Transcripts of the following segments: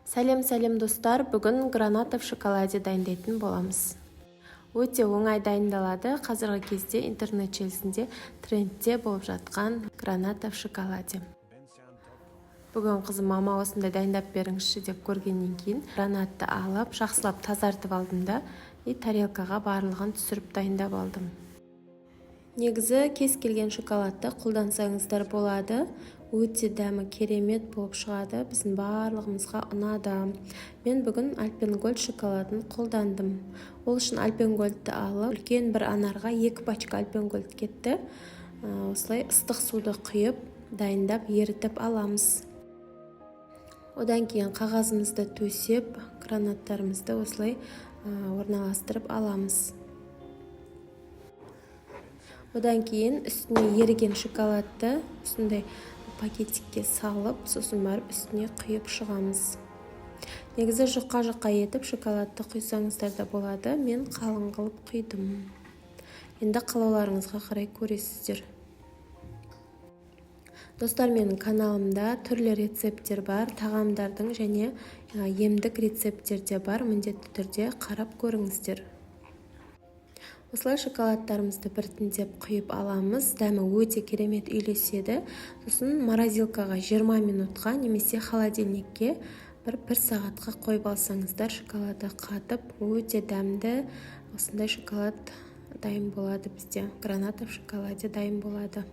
Сәлем достар, бүгін граната в шоколаде дайындайтын боламыз. Өте оңай дайындалады. Қазіргі кезде интернет желісінде трендте болып жатқан граната в шоколаде. Бүгін қызым мама осындай дайындап беріңізші деп көргеннен кейін гранатты алып, жақсылап тазартып алдым да, тарелкаға барлығын түсіріп дайындап алдым. Негізі кез келген шоколадты қолдансаңыздар болады. Өте дәмі керемет болып шығады. Біздің барлығымызға ұнады. Мен бүгін Альпенгольд шоколадын қолдандым. Ол үшін Альпенгольдті алып, үлкен бір анарға 2 пачка Альпенгольд кетті. Осылай ыстық суды құйып, дайындап, ерітіп аламыз. Одан кейін қағазымызды төсеп, гранаттарымызды осылай орналастырып аламыз. Одан кейін үстіне еріген шоколадты үстінде пакетикке салып, сосын барып үстіне құйып шығамыз. Негізі жұқа етіп шоколадты құйсаңыздар да болады. Мен қалың қылып құйдым. Енді қалауларыңызға қарай көресіздер. Достар, менің каналымда түрлі рецепттер бар, тағамдардың және емдік рецепттер де бар. Міндетті түрде қарап көріңіздер. Осылай шоколадтарымызды біртіндеп құйып аламыз. Дәмі өте керемет үйлеседі. Сосын морозилкаға 20 минутқа немесе холодильникке 1 сағатқа қойып алсаңыздар, шоколады қатып, өте дәмді осындай шоколад дайын болады бізде. Граната в шоколаде дайын болады.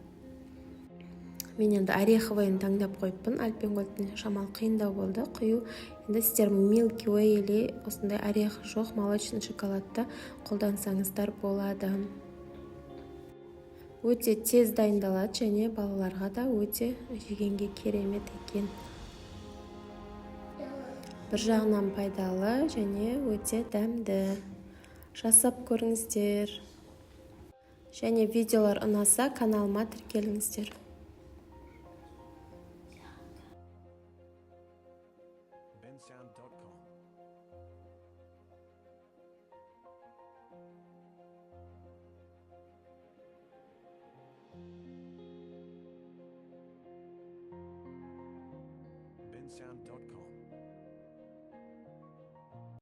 Мен енді ореховыйын таңдап қойыппын. Альпенгольдтің шамалы қиындау болды құю. Енді сіздер Milky Way или осындай орех жоқ молочный шоколадты қолдансаңыздар болады. Өте тез дайындалады және балаларға да өте жегенге керемет екен. Бір жағынан пайдалы және өте дәмді. Жасап көріңіздер. Және видеолар ұнаса, каналыма тіркеліңіздер. bensound.com